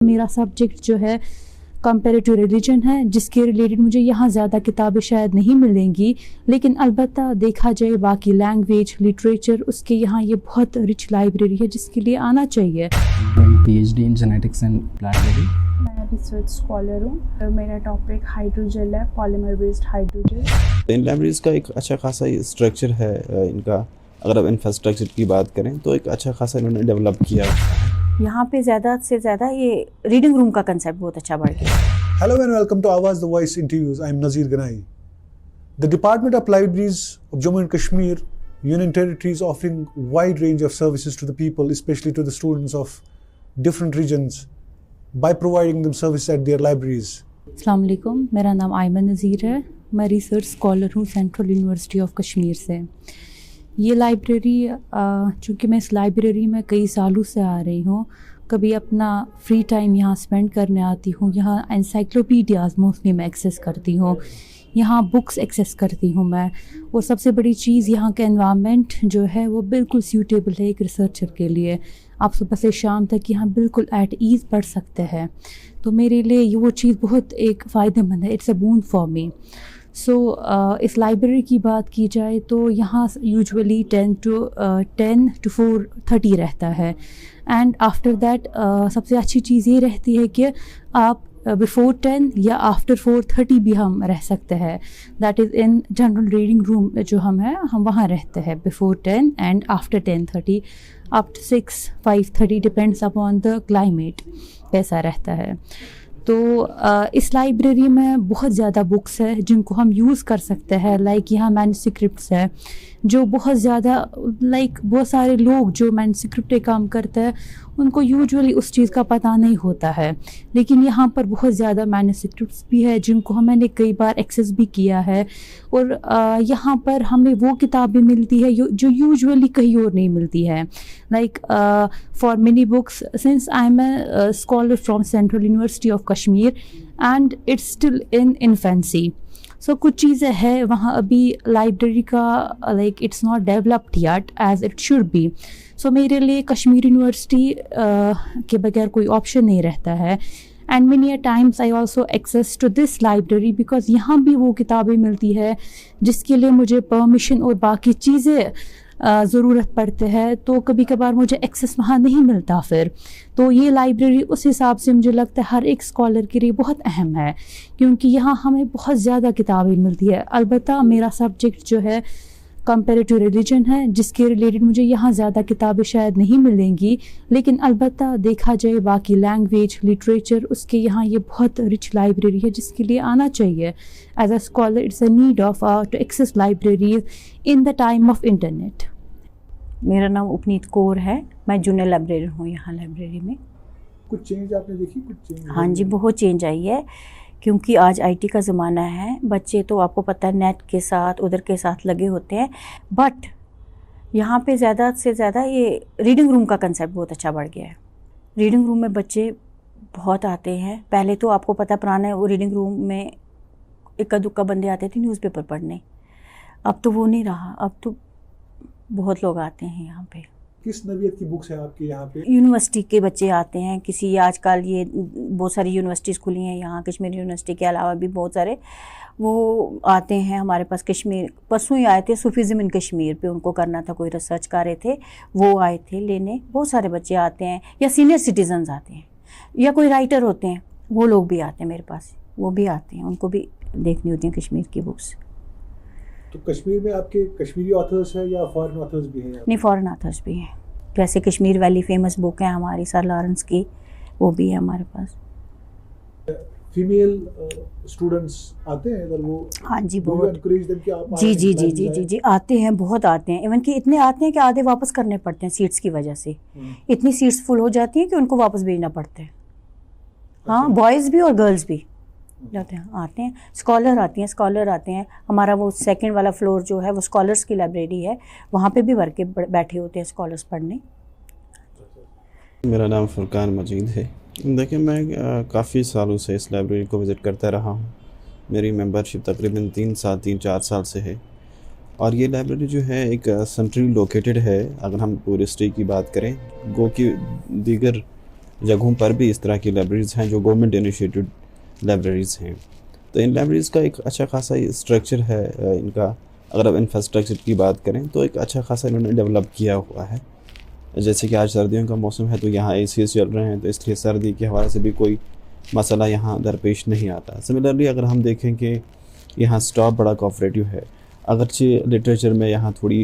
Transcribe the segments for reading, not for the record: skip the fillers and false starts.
मेरा सब्जेक्ट जो है कंपैरेटिव रिलीजन है, जिसके रिलेटेड मुझे यहाँ ज़्यादा किताबें शायद नहीं मिलेंगी, लेकिन अलबत्ता देखा जाए बाकी लैंग्वेज लिटरेचर उसके यहाँ ये बहुत रिच लाइब्रेरी है जिसके लिए आना चाहिए। PhD in genetics and plant. मैं रिसर्च स्कॉलर हूँ। मेरा टॉपिक हाइड्रोजेल है, पॉलीमर बेस्ड हाइड्रोजेल। इन लाइब्रेरीज़ का एक अच्छा खासा स्ट्रक्चर है इनका। अगर आप इंफ्रास्ट्रक्चर की बात करें तो एक अच्छा खासा इन्होंने डेवलप किया है। यहाँ पे ज़्यादा से ज़्यादा ये रीडिंग रूम का कंसेप्ट बहुत अच्छा बढ़ गया। Hello and welcome to Awaz the Voice interviews. I am Nazir Ganai. The Department of Libraries of Jammu and Kashmir, Union Territory is offering wide range of services to the people, especially to the students of different regions, by providing them services at their libraries. अस्सलाम वालेकुम, मेरा नाम आयमन नज़ीर है। मैं research scholar हूँ central University of Kashmir से। ये library चूँकि मैं इस लाइब्रेरी में कई सालों से आ रही हूँ, कभी अपना फ्री टाइम यहाँ स्पेंड करने आती हूँ। यहाँ एनसाइक्लोपीडियाज़ मोस्टली मैं एक्सेस करती हूँ, यहाँ बुक्स एक्सेस करती हूँ मैं। और सबसे बड़ी चीज़ यहाँ का एनवायरनमेंट जो है वो बिल्कुल सूटेबल है एक रिसर्चर के लिए। आप सुबह से शाम तक यहाँ बिल्कुल एट ईज़ पढ़ सकते हैं, तो मेरे लिए ये वो चीज़ बहुत एक फ़ायदेमंद है। It's a boon for me. सो इस लाइब्रेरी की बात की जाए तो यहाँ यूजुअली 10 to 4:30 रहता है। एंड आफ्टर दैट सबसे अच्छी चीज़ ये रहती है कि आप बिफोर 10 या आफ्टर 4:30 भी हम रह सकते हैं। That is in general reading room जो हम वहाँ रहते हैं before 10 and after 10:30 up to 6-5:30 depends upon the climate कैसा रहता है। तो इस लाइब्रेरी में बहुत ज़्यादा बुक्स है जिनको हम यूज़ कर सकते हैं। लाइक यहाँ मैन्युस्क्रिप्ट्स है जो बहुत ज़्यादा बहुत सारे लोग जो मैन्युस्क्रिप्ट पे काम करते हैं उनको यूजुअली उस चीज़ का पता नहीं होता है, लेकिन यहाँ पर बहुत ज़्यादा मैन्युस्क्रिप्ट्स भी है जिनको मैंने कई बार एक्सेस भी किया है। और यहाँ पर हमें वो किताबें मिलती है जो यूजुअली कहीं और नहीं मिलती है। Like for many books since I am a scholar from Central University of Kashmir and it's still in infancy. So कुछ चीज़ें हैं वहाँ अभी लाइब्रेरी का it's not developed yet as it should be. So मेरे लिए कश्मीर यूनिवर्सिटी के बगैर कोई ऑप्शन नहीं रहता है। And many times I also access to this library because यहाँ भी वो किताबें मिलती है जिसके लिए मुझे परमिशन और बाकी चीज़ें ज़रूरत पड़ते हैं, तो कभी कभार मुझे एक्सेस वहाँ नहीं मिलता। फिर तो ये लाइब्रेरी उस हिसाब से मुझे लगता है हर एक स्कॉलर के लिए बहुत अहम है, क्योंकि यहाँ हमें बहुत ज़्यादा किताबें मिलती है। अलबत्ता मेरा सब्जेक्ट जो है कंपैरेटिव रिलीजन है, जिसके रिलेटेड मुझे यहाँ ज़्यादा किताबें शायद नहीं मिलेंगी, लेकिन अलबत्ता देखा जाए बाकी लैंग्वेज लिटरेचर उसके यहाँ ये बहुत रिच लाइब्रेरी है जिसके लिए आना चाहिए। As a scholar it's a need of to access libraries in the time of internet. मेरा नाम उपनीत कौर है, मैं जूनियर लाइब्रेरियन हूँ यहाँ लाइब्रेरी में। कुछ चेंज आपने देखी? कुछ चेंज? हाँ जी, बहुत चेंज आई है, क्योंकि आज IT का ज़माना है। बच्चे तो आपको पता है नेट के साथ उधर के साथ लगे होते हैं, बट यहाँ पे ज़्यादा से ज़्यादा ये रीडिंग रूम का कंसेप्ट बहुत अच्छा बढ़ गया है। रीडिंग रूम में बच्चे बहुत आते हैं। पहले तो आपको पता पुराने वो रीडिंग रूम में इक्का दुक्का बंदे आते थे न्यूज़पेपर पढ़ने, अब तो वो नहीं रहा। अब तो बहुत लोग आते हैं यहाँ पे। किस नवियत की बुक्स है आपके यहाँ पे? यूनिवर्सिटी के बच्चे आते हैं, किसी आजकल ये बहुत सारी यूनिवर्सिटीज़ खुली हैं यहाँ, कश्मीर यूनिवर्सिटी के अलावा भी बहुत सारे वो आते हैं हमारे पास। कश्मीर परसों ही आए थे, सूफीज़म इन कश्मीर पे उनको करना था, कोई रिसर्च कर रहे थे, वो आए थे लेने। बहुत सारे बच्चे आते हैं, या सीनियर सिटीजन्स आते हैं, या कोई राइटर होते हैं वो लोग भी आते हैं मेरे पास, वो भी आते हैं, उनको भी देखनी होती हैं कश्मीर की बुक्स। तो कश्मीर में आपके कश्मीरी ऑथर्स हैं या फॉरेन ऑथर्स भी हैं? नहीं, फॉरेन ऑथर्स भी हैं। जैसे कश्मीर वैली फेमस बुक है हमारी सर लॉरेंस की, वो भी है हमारे पास। फीमेल स्टूडेंट्स आते हैं इधर? वो हाँ जी, बहुत एनकरेज देम कि आप जी जी जी जी जी जी आते हैं, बहुत आते हैं। इवन कि इतने आते हैं कि आधे वापस करने पड़ते हैं सीट्स की वजह से। इतनी सीट्स फुल हो जाती हैं कि उनको वापस भेजना पड़ता है। हाँ, बॉयज़ भी और गर्ल्स भी जाते हैं, आते हैं। स्कॉलर आते हैं। हमारा वो सेकंड वाला फ्लोर जो है वो स्कॉलर्स की लाइब्रेरी है, वहाँ पे भी वर्के बैठे होते हैं स्कॉलर्स पढ़ने। मेरा नाम फुरकान मजीद है। देखिए, मैं काफ़ी सालों से इस लाइब्रेरी को विज़िट करता रहा हूँ। मेरी मेंबरशिप तकरीबन 3-4 साल से है। और ये लाइब्रेरी जो है एक सेंट्रली लोकेटेड है। अगर हम टूरिस्ट की बात करें, गो कि दीगर जगहों पर भी इस तरह की लाइब्रेरीज़ हैं जो गवर्नमेंट इनिशिएटेड लाइब्रेरीज़ हैं। तो इन लाइब्रेरीज़ का एक अच्छा खासा स्ट्रक्चर है इनका। अगर आप इंफ्रास्ट्रक्चर की बात करें तो एक अच्छा खासा इन्होंने डेवलप किया हुआ है। जैसे कि आज सर्दियों का मौसम है तो यहाँ AC चल रहे हैं, तो इसलिए सर्दी के हवाले से भी कोई मसला यहाँ दरपेश नहीं आता। सिमिलरली अगर हम देखें कि यहाँ स्टाफ बड़ा कोऑपरेटिव है, अगरचे लिटरेचर में यहाँ थोड़ी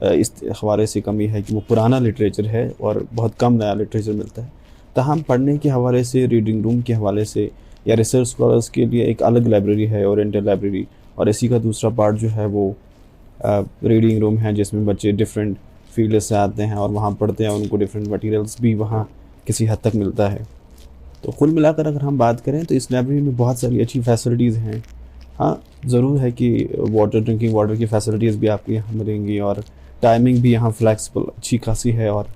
इस हवाले से कमी है कि वो पुराना लिटरेचर है और बहुत कम नया लिटरेचर मिलता है। ताहम पढ़ने के हवाले से, रीडिंग रूम के हवाले से या रिसर्च स्कॉलर्स के लिए एक अलग लाइब्रेरी है, ओरिएंटल लाइब्रेरी, और इसी का दूसरा पार्ट जो है वो रीडिंग रूम है जिसमें बच्चे डिफरेंट फील्ड से आते हैं और वहाँ पढ़ते हैं और उनको डिफरेंट मटेरियल्स भी वहाँ किसी हद तक मिलता है। तो कुल मिलाकर अगर हम बात करें तो इस लाइब्रेरी में बहुत सारी अच्छी फैसिलिटीज़ हैं। हाँ, ज़रूर है कि ड्रिंकिंग वाटर की फैसिलिटीज़ भी आपको यहाँ मिलेंगी और टाइमिंग भी यहाँ फ्लेक्सिबल अच्छी खासी है और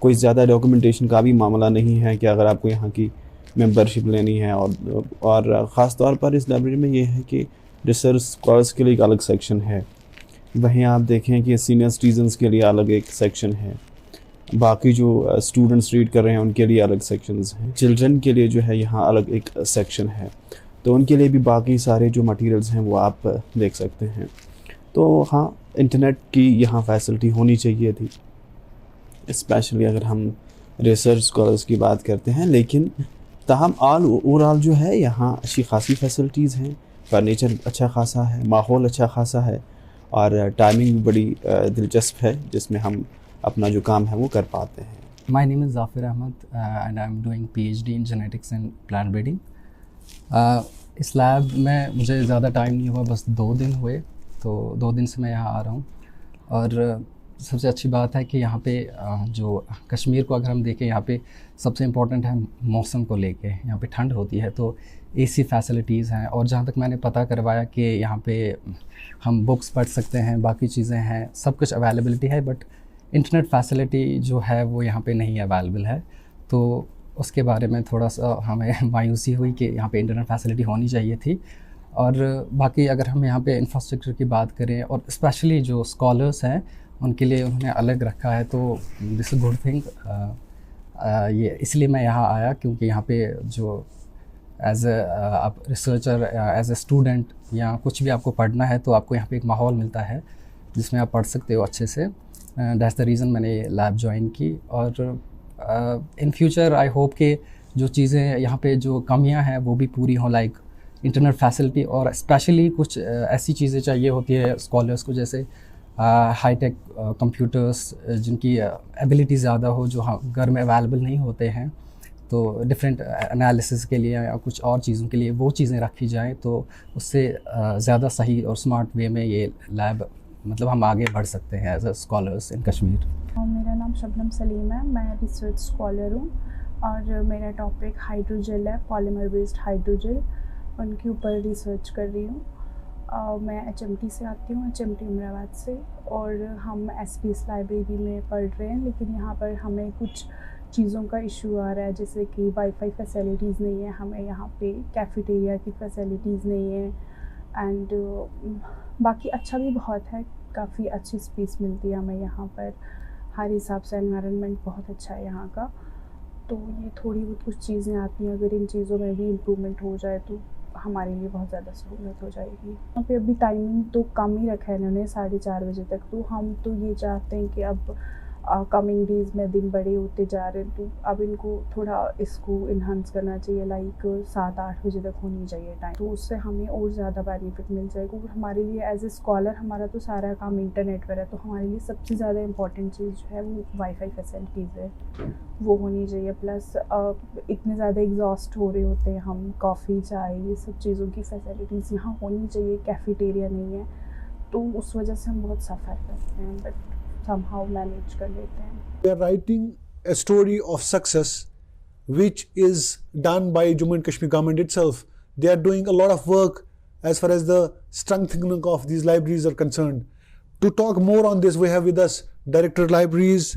कोई ज़्यादा डॉक्यूमेंटेशन का भी मामला नहीं है कि अगर आपको यहाँ की मेंबरशिप लेनी है। और ख़ास तौर पर इस लाइब्रेरी में ये है कि रिसर्च स्कॉलर्स के लिए एक अलग सेक्शन है, वहीं आप देखें कि सीनियर सिटीजन्स के लिए अलग एक सेक्शन है, बाकी जो स्टूडेंट्स रीड कर रहे हैं उनके लिए अलग सेक्शंस हैं, चिल्ड्रन के लिए जो है यहाँ अलग एक सेक्शन है, तो उनके लिए भी बाकी सारे जो मटेरियल्स हैं वो आप देख सकते हैं। तो हाँ, इंटरनेट की यहाँ फैसिलिटी होनी चाहिए थी, स्पेशली अगर हम रिसर्च स्कॉलर्स की बात करते हैं। लेकिन ताहम ओवरऑल जो है यहाँ अच्छी खासी फैसिलिटीज़ हैं, फर्नीचर अच्छा खासा है, माहौल अच्छा खासा है और टाइमिंग भी बड़ी दिलचस्प है जिसमें हम अपना जो काम है वो कर पाते हैं। My name is Zafir Ahmed and I'm doing PhD in genetics and plant breeding. इस लैब में मुझे ज़्यादा टाइम नहीं हुआ, बस 2 दिन हुए, तो 2 दिन से मैं यहाँ आ रहा हूँ। और सबसे अच्छी बात है कि यहाँ पे जो कश्मीर को अगर हम देखें, यहाँ पे सबसे इम्पोर्टेंट है मौसम को लेके, यहाँ पे ठंड होती है तो AC फैसिलिटीज़ हैं। और जहाँ तक मैंने पता करवाया कि यहाँ पे हम बुक्स पढ़ सकते हैं, बाकी चीज़ें हैं, सब कुछ अवेलेबिलिटी है, बट इंटरनेट फैसिलिटी जो है वो यहाँ पे नहीं अवेलेबल है। तो उसके बारे में थोड़ा सा हमें मायूसी हुई कि यहाँ पे इंटरनेट फैसिलिटी होनी चाहिए थी। और बाकी अगर हम यहाँ पे इंफ्रास्ट्रक्चर की बात करें और स्पेशली जो स्कॉलर्स हैं उनके लिए उन्होंने अलग रखा है, तो दिस इज़ गुड थिंग। ये इसलिए मैं यहाँ आया क्योंकि यहाँ पे जो एज आप रिसर्चर, एज ए स्टूडेंट या कुछ भी आपको पढ़ना है तो आपको यहाँ पे एक माहौल मिलता है जिसमें आप पढ़ सकते हो अच्छे से। दैट्स द रीज़न मैंने लैब ज्वाइन की। और इन फ्यूचर आई होप कि जो चीज़ें यहाँ पे जो कमियाँ हैं वो भी पूरी हों, लाइक इंटरनेट फैसिलिटी, और स्पेशली कुछ ऐसी चीज़ें चाहिए होती है स्कॉलर्स को, जैसे हाईटेक कंप्यूटर्स जिनकी एबिलिटी ज़्यादा हो, जो घर में अवेलेबल नहीं होते हैं, तो डिफरेंट एनालिसिस के लिए या कुछ और चीज़ों के लिए वो चीज़ें रखी जाएँ, तो उससे ज़्यादा सही और स्मार्ट वे में ये लैब मतलब हम आगे बढ़ सकते हैं as a scholars in Kashmir. मेरा नाम शबनम सलीम है, मैं रिसर्च स्कॉलर हूँ और मेरा टॉपिक हाइड्रोजेल है, पॉलीमर बेस्ड हाइड्रोजेल, उनके ऊपर रिसर्च कर रही हूँ। मैं HMT से आती हूँ, HMT उमराबाद से, और हम SPS लाइब्रेरी में पढ़ रहे हैं। लेकिन यहाँ पर हमें कुछ चीज़ों का इशू आ रहा है, जैसे कि वाईफाई फैसिलिटीज़ नहीं है, हमें यहाँ पे कैफ़ेटेरिया की फैसिलिटीज़ नहीं है, एंड बाकी अच्छा भी बहुत है, काफ़ी अच्छी स्पेस मिलती है हमें यहाँ पर, हर हिसाब से एनवायरनमेंट बहुत अच्छा है यहाँ का। तो ये थोड़ी बहुत कुछ चीज़ें आती हैं, अगर इन चीज़ों में भी इम्प्रूवमेंट हो जाए तो हमारे लिए बहुत ज़्यादा सहूलियत हो जाएगी। यहाँ पे अभी टाइमिंग तो कम ही रखा है इन्होंने, 4:30 बजे तक, तो हम तो ये चाहते हैं कि अब कमिंग डेज़ में दिन बड़े होते जा रहे हैं, तो अब इनको थोड़ा इसको इन्हांस करना चाहिए, लाइक 7-8 बजे तक होनी चाहिए टाइम, तो उससे हमें और ज़्यादा बेनिफिट मिल जाएगा। क्योंकि हमारे लिए एज ए स्कॉलर हमारा तो सारा काम इंटरनेट पर है, तो हमारे लिए सबसे ज़्यादा इंपॉर्टेंट चीज़ जो है वो वाईफाई फैसिलिटीज़ है, वो होनी चाहिए। प्लस इतने ज़्यादा एग्जॉस्ट हो रहे होते हैं हम, कॉफ़ी, चाय, ये सब चीज़ों की फैसिलिटीज़ यहाँ होनी चाहिए। कैफ़ेटेरिया नहीं है, तो उस वजह से हम बहुत सफ़र करते हैं, बट somehow manage कर लेते हैं। We are writing a story of success which is done by Jammu and Kashmir government itself. They are doing a lot of work as far as the strengthening of these libraries are concerned. To talk more on this, we have with us Director Libraries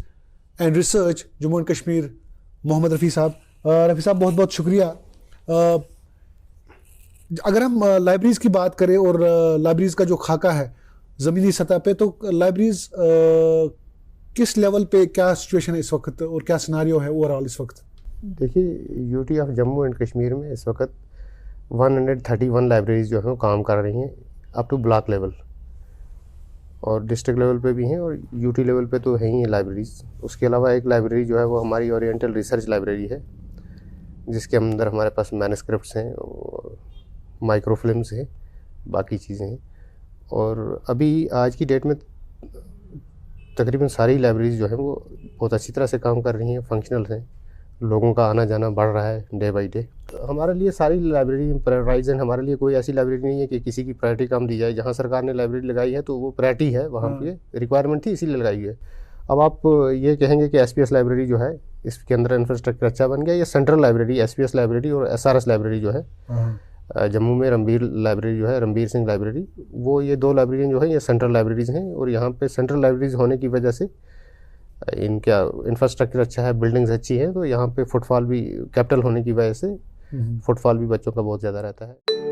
and Research, Jammu and Kashmir, Mohammad Rafi साहब। रफ़ी साहब बहुत बहुत शुक्रिया। अगर हम libraries की बात करें और लाइब्रेरीज का जो खाका है ज़मीनी सतह पे, तो लाइब्रेरीज किस लेवल पे क्या सिचुएशन है इस वक्त और क्या सिनारियो है ओवरऑल इस वक्त? देखिए UT of Jammu and Kashmir में इस वक्त 131 लाइब्रेरीज जो हैं वो काम कर रही हैं अप टू ब्लॉक लेवल, और डिस्ट्रिक्ट लेवल पे भी हैं और यूटी लेवल पे तो है ही लाइब्रेरीज। उसके अलावा एक लाइब्रेरी जो है वो हमारी ओरिएंटल रिसर्च लाइब्रेरी है, जिसके अंदर हमारे पास मैनस्क्रिप्ट्स हैं, माइक्रोफिल्म्स हैं, बाकी चीज़ें हैं। और अभी आज की डेट में तकरीबन सारी लाइब्रेरीज जो हैं वो बहुत अच्छी तरह से काम कर रही हैं, फंक्शनल हैं, लोगों का आना जाना बढ़ रहा है डे बाई डे। हमारे लिए सारी लाइब्रेरी प्रायोरिटाइज हैं। हमारे लिए कोई ऐसी लाइब्रेरी नहीं है कि किसी की प्रायोरिटी कम दी जाए। जहाँ सरकार ने लाइब्रेरी लगाई है तो वो प्रायोरिटी है, वहाँ पे रिक्वायरमेंट थी इसीलिए लगाई है। अब आप ये कहेंगे कि एसपीएस लाइब्रेरी जो है इसके अंदर इंफ्रास्ट्रक्चर अच्छा बन गया, ये सेंट्रल लाइब्रेरी एसपीएस लाइब्रेरी और एसआरएस लाइब्रेरी जो है जम्मू में रणबीर लाइब्रेरी जो है, रणबीर सिंह लाइब्रेरी, वो ये 2 लाइब्रेरी जो है ये सेंट्रल लाइब्रेरीज़ हैं। और यहाँ पे सेंट्रल लाइब्रेरीज होने की वजह से इनका इंफ्रास्ट्रक्चर अच्छा है, बिल्डिंग्स अच्छी हैं, तो यहाँ पे फुटफॉल भी कैपिटल होने की वजह से फुटफॉल भी बच्चों का बहुत ज़्यादा रहता है।